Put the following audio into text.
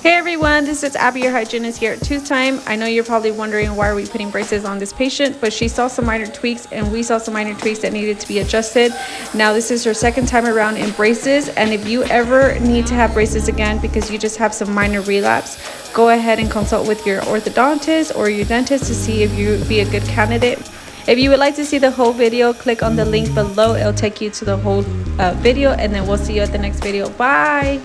Hey everyone, this is Abby, your hygienist here at Tooth Time. I know you're probably wondering why are we putting braces on this patient, but she saw some minor tweaks and we saw some minor tweaks that needed to be adjusted. Now this is her second time around in braces, and if you ever need to have braces again because you just have some minor relapse, go ahead and consult with your orthodontist or your dentist to see if you would be a good candidate. If you would like to see the whole video, click on the link below. It'll take you to the whole video, and then we'll see you at the next video. Bye!